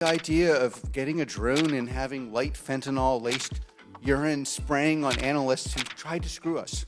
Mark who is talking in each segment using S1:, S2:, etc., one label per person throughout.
S1: The idea of getting a drone and having light fentanyl-laced urine spraying on analysts who tried to screw us.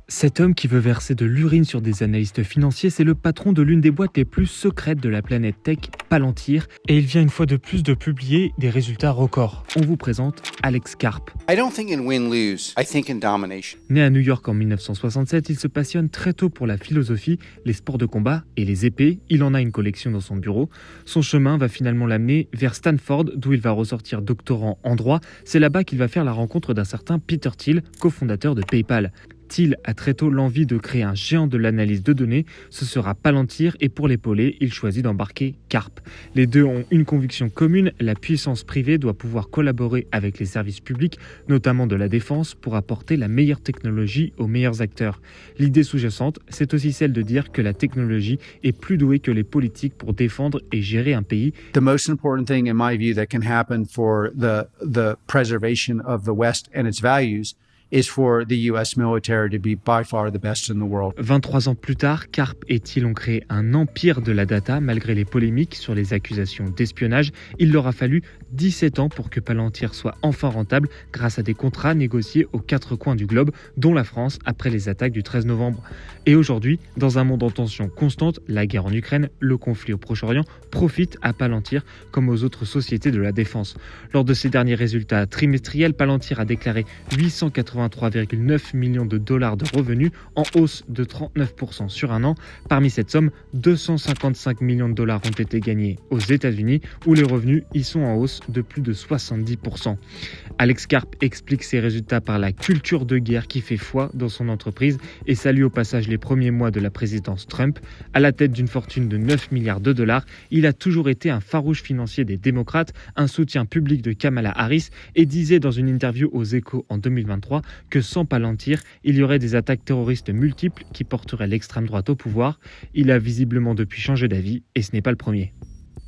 S2: Cet homme qui veut verser de l'urine sur des analystes financiers, c'est le patron de l'une des boîtes les plus secrètes de la planète tech, Palantir, et il vient une fois de plus de publier des résultats records. On vous présente Alex Karp.
S1: I don't think in win-lose, I think in domination.
S2: Né à New York en 1967, il se passionne très tôt pour la philosophie, les sports de combat et les épées. Il en a une collection dans son bureau. Son chemin va finalement l'amener vers Stanford, d'où il va ressortir doctorant en droit. C'est là-bas qu'il va faire la rencontre d'un certain Peter Thiel, cofondateur de PayPal. Thiel a très tôt l'envie de créer un géant de l'analyse de données, ce sera Palantir et pour l'épauler, il choisit d'embarquer Karp. Les deux ont une conviction commune, la puissance privée doit pouvoir collaborer avec les services publics, notamment de la défense, pour apporter la meilleure technologie aux meilleurs acteurs. L'idée sous-jacente, c'est aussi celle de dire que la technologie est plus douée que les politiques pour défendre et gérer un pays.
S3: The most important thing, in my view, that can happen for the preservation of the West and its values is for the US military to be by far the best in the world.
S2: 23 ans plus tard, Karp et Thiel ont créé un empire de la data malgré les polémiques sur les accusations d'espionnage. Il leur a fallu 17 ans pour que Palantir soit enfin rentable grâce à des contrats négociés aux quatre coins du globe, dont la France après les attaques du 13 novembre. Et aujourd'hui, dans un monde en tension constante, la guerre en Ukraine, le conflit au Proche-Orient profite à Palantir comme aux autres sociétés de la défense. Lors de ses derniers résultats trimestriels, Palantir a déclaré 883,9 millions de dollars de revenus, en hausse de 39% sur un an. Parmi cette somme, 255 millions de dollars ont été gagnés aux États-Unis, où les revenus y sont en hausse de plus de 70%. Alex Karp explique ses résultats par la culture de guerre qui fait foi dans son entreprise et salue au passage les premiers mois de la présidence Trump. À la tête d'une fortune de 9 milliards de dollars, il a toujours été un farouche financier des démocrates, un soutien public de Kamala Harris et disait dans une interview aux Échos en 2023 que sans Palantir, il y aurait des attaques terroristes multiples qui porteraient l'extrême droite au pouvoir. Il a visiblement depuis changé d'avis et ce n'est pas le premier.